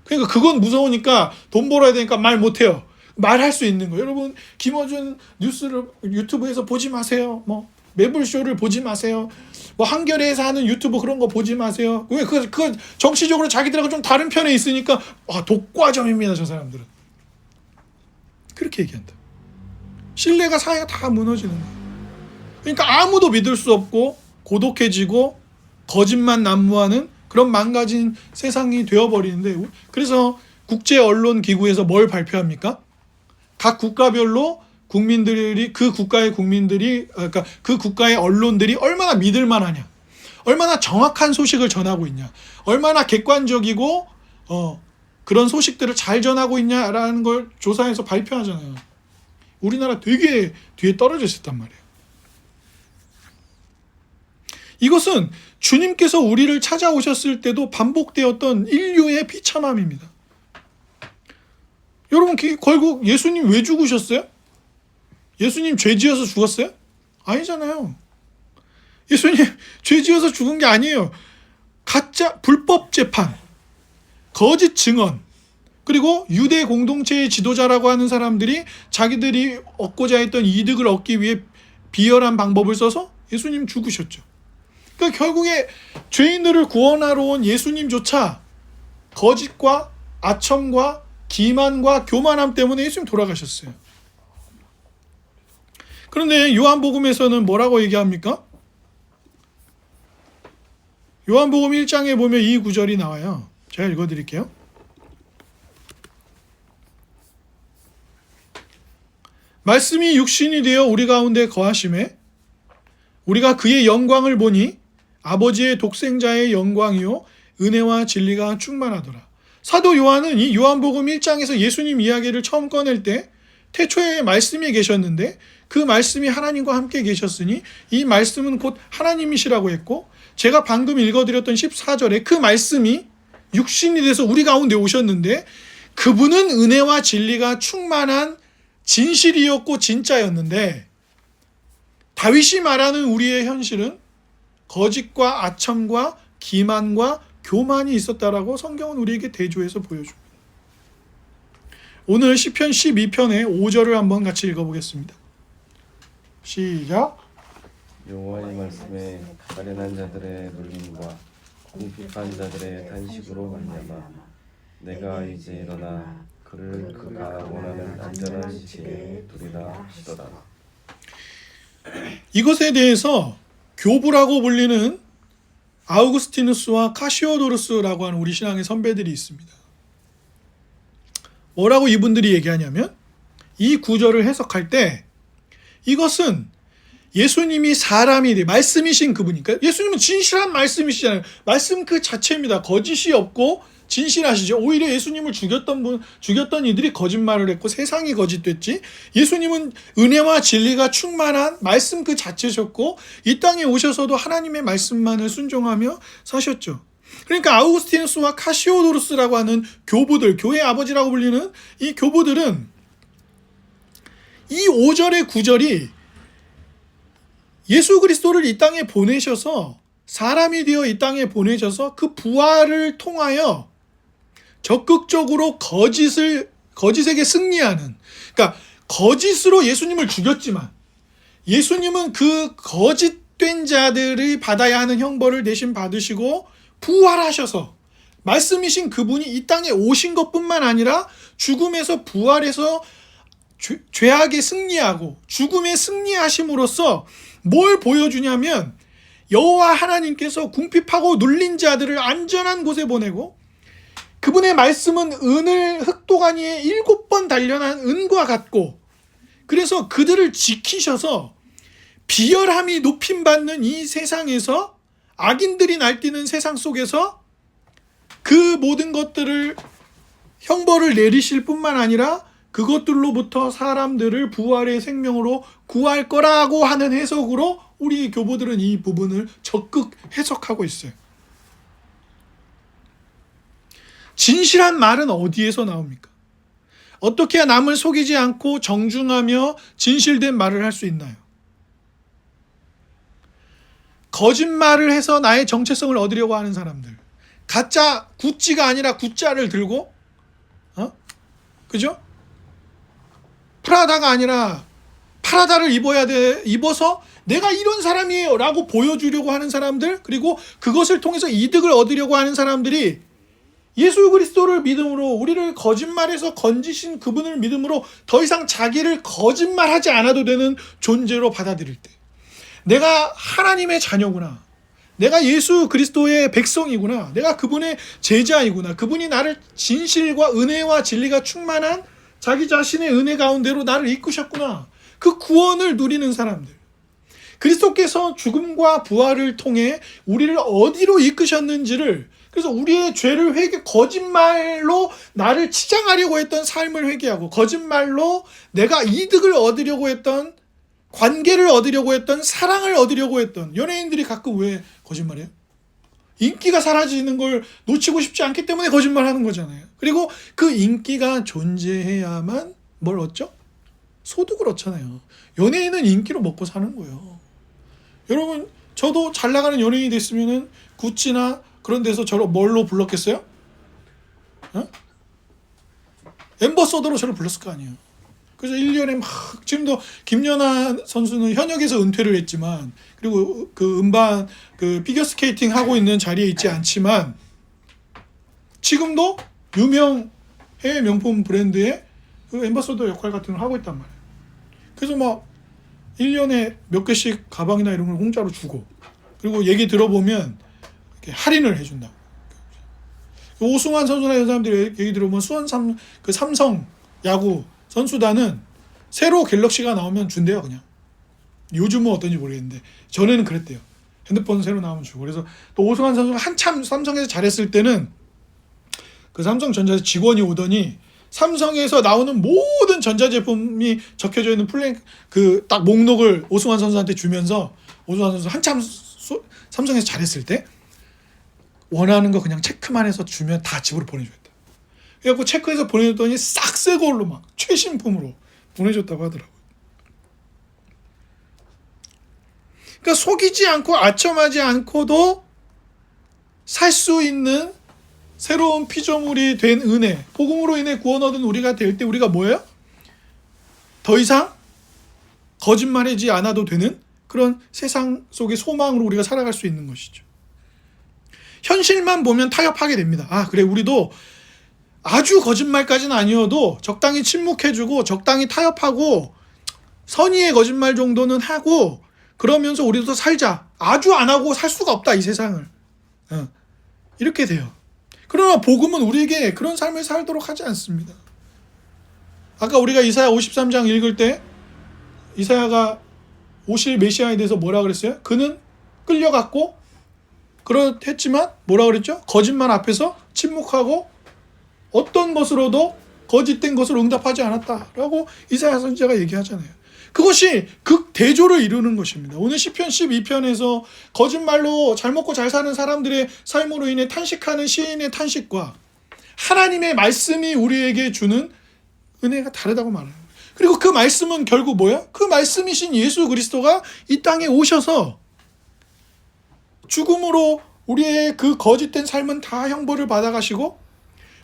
그러니까 그건 무서우니까 돈 벌어야 되니까 말 못해요. 말할 수 있는 거예요. 여러분 김어준 뉴스를 유튜브에서 보지 마세요. 뭐 매불쇼를 보지 마세요. 뭐 한겨레에서 하는 유튜브 그런 거 보지 마세요. 왜 그거 정치적으로 자기들하고 좀 다른 편에 있으니까 독과점입니다. 저 사람들은. 그렇게 얘기한다. 신뢰가 사회가 다 무너지는 거예요. 그러니까 아무도 믿을 수 없고 고독해지고 거짓만 난무하는 그런 망가진 세상이 되어버리는데 그래서 국제언론기구에서 뭘 발표합니까? 각 국가별로 국민들이 그 국가의 그러니까 그 국가의 언론들이 얼마나 믿을만하냐, 얼마나 정확한 소식을 전하고 있냐, 얼마나 객관적이고 그런 소식들을 잘 전하고 있냐라는 걸 조사해서 발표하잖아요. 우리나라 되게 뒤에 떨어져 있었단 말이에요. 이것은 주님께서 우리를 찾아오셨을 때도 반복되었던 인류의 비참함입니다. 여러분 결국 예수님 왜 죽으셨어요? 예수님 죄 지어서 죽었어요? 아니잖아요. 예수님 죄 지어서 죽은 게 아니에요. 가짜 불법 재판, 거짓 증언, 그리고 유대 공동체의 지도자라고 하는 사람들이 자기들이 얻고자 했던 이득을 얻기 위해 비열한 방법을 써서 예수님 죽으셨죠. 그러니까 결국에 죄인들을 구원하러 온 예수님조차 거짓과 아첨과 기만과 교만함 때문에 예수님 돌아가셨어요. 그런데 요한복음에서는 뭐라고 얘기합니까? 요한복음 1장에 보면 이 구절이 나와요. 제가 읽어드릴게요. 말씀이 육신이 되어 우리 가운데 거하심에 우리가 그의 영광을 보니 아버지의 독생자의 영광이요 은혜와 진리가 충만하더라. 사도 요한은 이 요한복음 1장에서 예수님 이야기를 처음 꺼낼 때 태초에 말씀이 계셨는데 그 말씀이 하나님과 함께 계셨으니 이 말씀은 곧 하나님이시라고 했고, 제가 방금 읽어드렸던 14절에 그 말씀이 육신이 돼서 우리 가운데 오셨는데 그분은 은혜와 진리가 충만한 진실이었고 진짜였는데, 다윗이 말하는 우리의 현실은 거짓과 아첨과 기만과 교만이 있었다라고 성경은 우리에게 대조해서 보여줍니다. 오늘 시편 12편의 5절을 한번 같이 읽어보겠습니다. 시작. 여호와의 말씀에 가련한 자들의 놀림과 궁핍한 자들의 단식으로 말미암아 내가 이제 일어나 그를 그가 원하는 안전한 시체에 두리라 하시더라. 이것에 대해서 교부라고 불리는 아우구스티누스와 카시오도르스라고 하는 우리 신앙의 선배들이 있습니다. 뭐라고 이분들이 얘기하냐면, 이 구절을 해석할 때 이것은 예수님이 사람이 돼 말씀이신 그분이니까, 예수님은 진실한 말씀이시잖아요. 말씀 그 자체입니다. 거짓이 없고 진실하시죠. 오히려 예수님을 죽였던 이들이 거짓말을 했고 세상이 거짓됐지, 예수님은 은혜와 진리가 충만한 말씀 그 자체셨고 이 땅에 오셔서도 하나님의 말씀만을 순종하며 사셨죠. 그러니까 아우구스티누스와 카시오도르스라고 하는 교부들, 교회 아버지라고 불리는 이 교부들은 이 5절의 9절이 예수 그리스도를 이 땅에 보내셔서, 사람이 되어 이 땅에 보내셔서 그 부활을 통하여 적극적으로 거짓에게 승리하는, 그러니까 거짓으로 예수님을 죽였지만 예수님은 그 거짓된 자들이 받아야 하는 형벌을 대신 받으시고 부활하셔서 말씀이신 그분이 이 땅에 오신 것뿐만 아니라 죽음에서 부활해서 죄악에 승리하고 죽음에 승리하심으로써 뭘 보여주냐면, 여호와 하나님께서 궁핍하고 눌린 자들을 안전한 곳에 보내고 그분의 말씀은 은을 흑도가니에 7번 단련한 은과 같고, 그래서 그들을 지키셔서 비열함이 높임받는 이 세상에서, 악인들이 날뛰는 세상 속에서 그 모든 것들을 형벌을 내리실 뿐만 아니라 그것들로부터 사람들을 부활의 생명으로 구할 거라고 하는 해석으로 우리 교보들은 이 부분을 적극 해석하고 있어요. 진실한 말은 어디에서 나옵니까? 어떻게 해야 남을 속이지 않고 정중하며 진실된 말을 할 수 있나요? 거짓말을 해서 나의 정체성을 얻으려고 하는 사람들, 가짜 구찌가 아니라 구짜를 들고, 그죠? 프라다가 아니라 파라다를 입어서 내가 이런 사람이에요 라고 보여주려고 하는 사람들, 그리고 그것을 통해서 이득을 얻으려고 하는 사람들이 예수 그리스도를 믿음으로, 우리를 거짓말에서 건지신 그분을 믿음으로 더 이상 자기를 거짓말하지 않아도 되는 존재로 받아들일 때, 내가 하나님의 자녀구나, 내가 예수 그리스도의 백성이구나, 내가 그분의 제자이구나, 그분이 나를 진실과 은혜와 진리가 충만한 자기 자신의 은혜 가운데로 나를 이끄셨구나, 그 구원을 누리는 사람들, 그리스도께서 죽음과 부활을 통해 우리를 어디로 이끄셨는지를, 그래서 우리의 죄를 거짓말로 나를 치장하려고 했던 삶을 회개하고, 거짓말로 내가 이득을 얻으려고 했던, 관계를 얻으려고 했던, 사랑을 얻으려고 했던, 연예인들이 가끔 왜 거짓말해요? 인기가 사라지는 걸 놓치고 싶지 않기 때문에 거짓말하는 거잖아요. 그리고 그 인기가 존재해야만 뭘 얻죠? 소득을 얻잖아요. 연예인은 인기로 먹고 사는 거예요. 여러분, 저도 잘 나가는 연예인이 됐으면은 구찌나 그런 데서 저를 뭘로 불렀겠어요? 엠버서더로 저를 불렀을 거 아니에요. 그래서 1년에 막 지금도 김연아 선수는 현역에서 은퇴를 했지만 그리고 그 음반 그 피겨스케이팅 하고 있는 자리에 있지 않지만 지금도 유명 해외 명품 브랜드의 그 엠버서더 역할 같은 걸 하고 있단 말이에요. 그래서 막 1년에 몇 개씩 가방이나 이런 걸 공짜로 주고 그리고 얘기 들어보면 이렇게 할인을 해준다. 오승환 선수나 이런 사람들이 얘기 들어보면 그 삼성 야구 선수단은 새로 갤럭시가 나오면 준대요. 그냥 요즘은 어떤지 모르겠는데 전에는 그랬대요. 핸드폰 새로 나오면 주고. 그래서 또 오승환 선수가 한참 삼성에서 잘했을 때는 그 삼성전자 직원이 오더니 삼성에서 나오는 모든 전자제품이 적혀져 있는 플랜 그 딱 목록을 오승환 선수한테 주면서 오승환 선수 한참 삼성에서 잘했을 때 원하는 거 그냥 체크만 해서 주면 다 집으로 보내줬다. 그래갖고 체크해서 보내줬더니 싹 새 걸로 막 최신품으로 보내줬다고 하더라고요. 그러니까 속이지 않고 아첨하지 않고도 살 수 있는 새로운 피조물이 된 은혜, 복음으로 인해 구원 얻은 우리가 될 때 우리가 뭐예요? 더 이상 거짓말하지 않아도 되는 그런 세상 속의 소망으로 우리가 살아갈 수 있는 것이죠. 현실만 보면 타협하게 됩니다. 아, 그래, 우리도 아주 거짓말까지는 아니어도 적당히 침묵해주고 적당히 타협하고 선의의 거짓말 정도는 하고 그러면서 우리도 살자. 아주 안 하고 살 수가 없다, 이 세상을. 이렇게 돼요. 그러나 복음은 우리에게 그런 삶을 살도록 하지 않습니다. 아까 우리가 이사야 53장 읽을 때 이사야가 오실 메시아에 대해서 뭐라 그랬어요? 그는 끌려갔고 그렇했지만 뭐라 그랬죠? 거짓말 앞에서 침묵하고 어떤 것으로도 거짓된 것을 응답하지 않았다라고 이사야 선지자가 얘기하잖아요. 그것이 극대조를 이루는 것입니다. 오늘 시편 12편에서 거짓말로 잘 먹고 잘 사는 사람들의 삶으로 인해 탄식하는 시인의 탄식과 하나님의 말씀이 우리에게 주는 은혜가 다르다고 말합니다. 그리고 그 말씀은 결국 뭐야? 그 말씀이신 예수 그리스도가 이 땅에 오셔서 죽음으로 우리의 그 거짓된 삶은 다 형벌을 받아가시고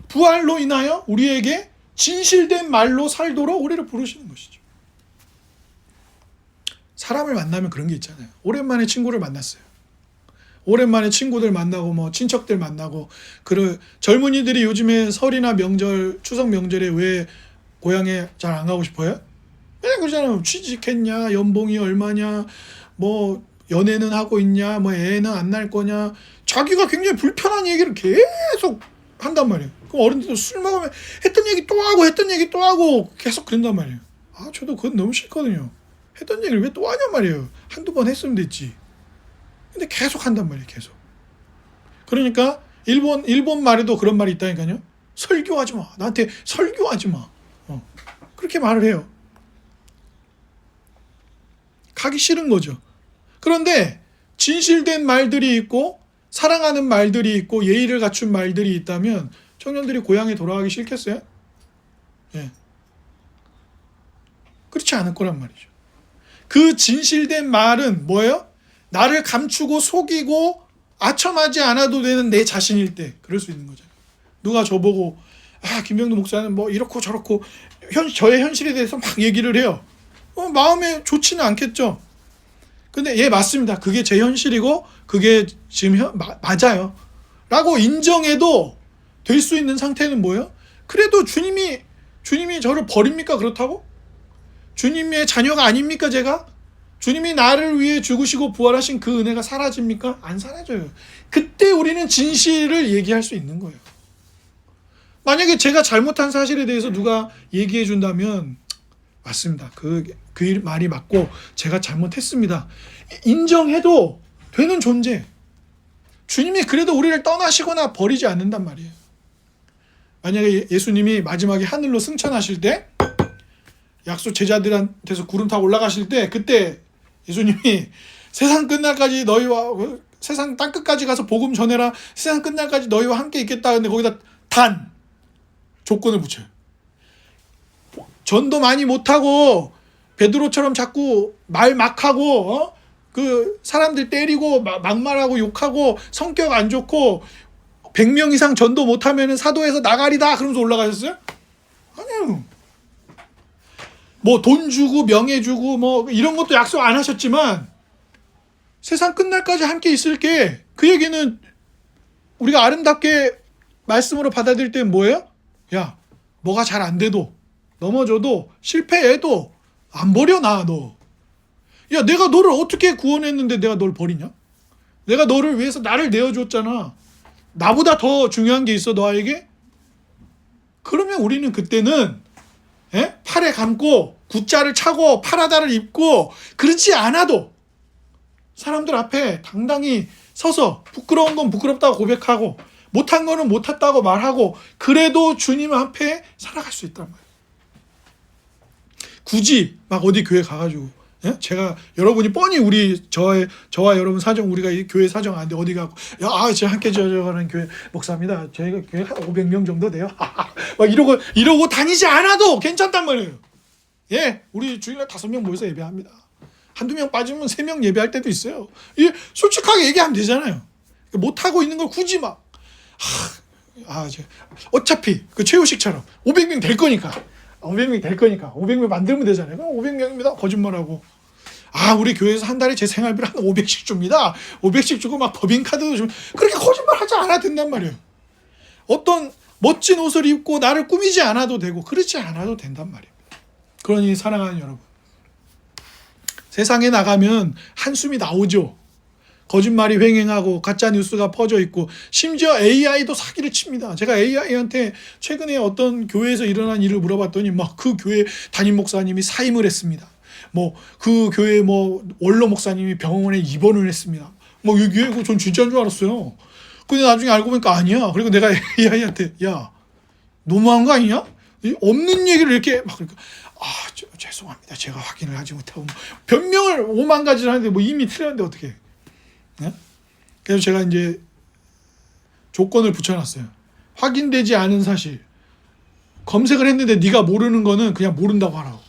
부활로 인하여 우리에게 진실된 말로 살도록 우리를 부르시는 것이죠. 사람을 만나면 그런 게 있잖아요. 오랜만에 친구를 만났어요. 오랜만에 친구들 만나고 뭐 친척들 만나고 젊은이들이 요즘에 설이나 명절, 추석 명절에 왜 고향에 잘 안 가고 싶어요? 그냥 그러잖아요. 취직했냐, 연봉이 얼마냐, 뭐 연애는 하고 있냐, 뭐 애는 안 낳을 거냐. 자기가 굉장히 불편한 얘기를 계속 한단 말이에요. 그럼 어른들도 술 먹으면 했던 얘기 또 하고 했던 얘기 또 하고 계속 그런단 말이에요. 아, 저도 그건 너무 싫거든요. 했던 얘기를 왜 또 하냔 말이에요. 한두 번 했으면 됐지. 근데 계속 한단 말이에요. 계속. 그러니까 일본 말에도 그런 말이 있다니까요. 설교하지 마. 나한테 설교하지 마. 그렇게 말을 해요. 가기 싫은 거죠. 그런데 진실된 말들이 있고 사랑하는 말들이 있고 예의를 갖춘 말들이 있다면 청년들이 고향에 돌아가기 싫겠어요? 예. 그렇지 않을 거란 말이죠. 그 진실된 말은 뭐예요? 나를 감추고 속이고 아첨하지 않아도 되는 내 자신일 때 그럴 수 있는 거잖아요. 누가 저보고 김병도 목사는 뭐 이렇고 저렇고 저의 현실에 대해서 막 얘기를 해요. 마음에 좋지는 않겠죠. 근데 예, 맞습니다. 그게 제 현실이고 그게 지금 맞아요. 라고 인정해도 될 수 있는 상태는 뭐예요? 그래도 주님이 저를 버립니까? 그렇다고? 주님의 자녀가 아닙니까 제가? 주님이 나를 위해 죽으시고 부활하신 그 은혜가 사라집니까? 안 사라져요. 그때 우리는 진실을 얘기할 수 있는 거예요. 만약에 제가 잘못한 사실에 대해서 누가 얘기해 준다면 맞습니다. 그 말이 맞고 제가 잘못했습니다. 인정해도 되는 존재. 주님이 그래도 우리를 떠나시거나 버리지 않는단 말이에요. 만약에 예수님이 마지막에 하늘로 승천하실 때 약속 제자들한테서 구름 타고 올라가실 때 그때 예수님이 세상 끝날까지 너희와 세상 땅끝까지 가서 복음 전해라. 세상 끝날까지 너희와 함께 있겠다. 근데 거기다 단 조건을 붙여요. 전도 많이 못하고 베드로처럼 자꾸 말 막하고 그 사람들 때리고 막말하고 욕하고 성격 안 좋고 100명 이상 전도 못하면 사도에서 나가리다 그러면서 올라가셨어요? 아니요. 뭐 돈 주고 명예 주고 뭐 이런 것도 약속 안 하셨지만 세상 끝날까지 함께 있을게. 그 얘기는 우리가 아름답게 말씀으로 받아들일 땐 뭐예요? 야, 뭐가 잘 안 돼도 넘어져도 실패해도 안 버려 나 너. 야, 내가 너를 어떻게 구원했는데 내가 널 버리냐? 내가 너를 위해서 나를 내어줬잖아. 나보다 더 중요한 게 있어 너에게? 그러면 우리는 그때는 팔에 감고 굿자를 차고 파라다를 입고 그렇지 않아도 사람들 앞에 당당히 서서 부끄러운 건 부끄럽다고 고백하고 못한 거는 못했다고 말하고 그래도 주님 앞에 살아갈 수 있단 말이에요. 굳이 막 어디 교회 가가지고 제가 여러분이 뻔히 저와 여러분 사정 우리가 이 교회 사정 안 돼 어디 가고 제가 함께 저가는 교회 목사입니다. 저희가 교회 한 500명 정도 돼요. 막 이러고 다니지 않아도 괜찮단 말이에요. 예, 우리 주일날 5명 모여서 예배합니다. 한두 명 빠지면 3명 예배할 때도 있어요. 예, 솔직하게 얘기하면 되잖아요. 못 하고 있는 걸 굳이 막 어차피 그 최우식처럼 500명 될 거니까 500명 만들면 되잖아요. 500명입니다. 거짓말하고. 우리 교회에서 한 달에 제 생활비를 한 500씩 줍니다. 500씩 주고 막 법인카드도 주면 그렇게 거짓말하지 않아도 된단 말이에요. 어떤 멋진 옷을 입고 나를 꾸미지 않아도 되고 그렇지 않아도 된단 말이에요. 그러니 사랑하는 여러분, 세상에 나가면 한숨이 나오죠. 거짓말이 횡행하고 가짜 뉴스가 퍼져 있고 심지어 AI도 사기를 칩니다. 제가 AI한테 최근에 어떤 교회에서 일어난 일을 물어봤더니 막 그 교회 담임 목사님이 사임을 했습니다. 뭐 그 교회 뭐 원로 목사님이 병원에 입원을 했습니다. 뭐 이게 전 진짜인 줄 알았어요. 근데 나중에 알고 보니까 아니야. 그리고 내가 AI한테 야 너무한 거 아니냐? 없는 얘기를 이렇게 막 그러니까 죄송합니다. 제가 확인을 하지 못하고 변명을 5만 가지를 하는데 뭐 이미 틀렸는데 어떻게? 네? 그래서 제가 이제 조건을 붙여놨어요. 확인되지 않은 사실. 검색을 했는데 네가 모르는 거는 그냥 모른다고 하라고.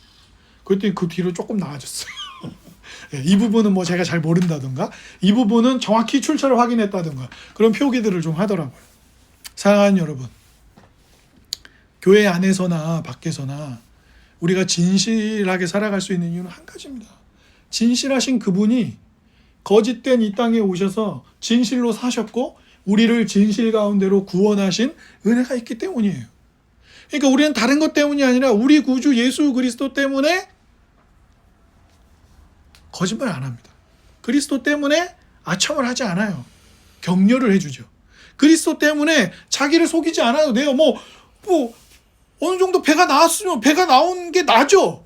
그랬더니 그 뒤로 조금 나아졌어요. 이 부분은 뭐 제가 잘 모른다든가 이 부분은 정확히 출처를 확인했다든가 그런 표기들을 좀 하더라고요. 사랑하는 여러분, 교회 안에서나 밖에서나 우리가 진실하게 살아갈 수 있는 이유는 한 가지입니다. 진실하신 그분이 거짓된 이 땅에 오셔서 진실로 사셨고 우리를 진실 가운데로 구원하신 은혜가 있기 때문이에요. 그러니까 우리는 다른 것 때문이 아니라 우리 구주 예수 그리스도 때문에 거짓말 안 합니다. 그리스도 때문에 아첨을 하지 않아요. 격려를 해주죠. 그리스도 때문에 자기를 속이지 않아요. 내가 뭐 어느 정도 배가 나왔으면 배가 나온 게 나죠.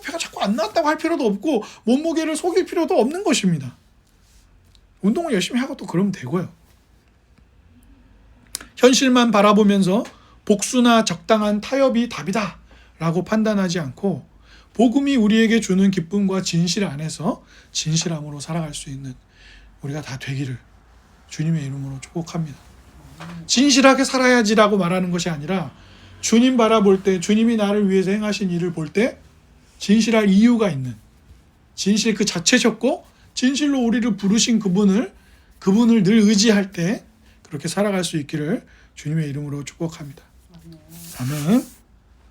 배가 자꾸 안 나왔다고 할 필요도 없고 몸무게를 속일 필요도 없는 것입니다. 운동을 열심히 하고 또 그러면 되고요. 현실만 바라보면서 복수나 적당한 타협이 답이다 라고 판단하지 않고 복음이 우리에게 주는 기쁨과 진실 안에서 진실함으로 살아갈 수 있는 우리가 다 되기를 주님의 이름으로 축복합니다. 진실하게 살아야지라고 말하는 것이 아니라 주님 바라볼 때 주님이 나를 위해서 행하신 일을 볼 때 진실할 이유가 있는 진실 그 자체셨고 진실로 우리를 부르신 그분을 늘 의지할 때 그렇게 살아갈 수 있기를 주님의 이름으로 축복합니다. 아멘.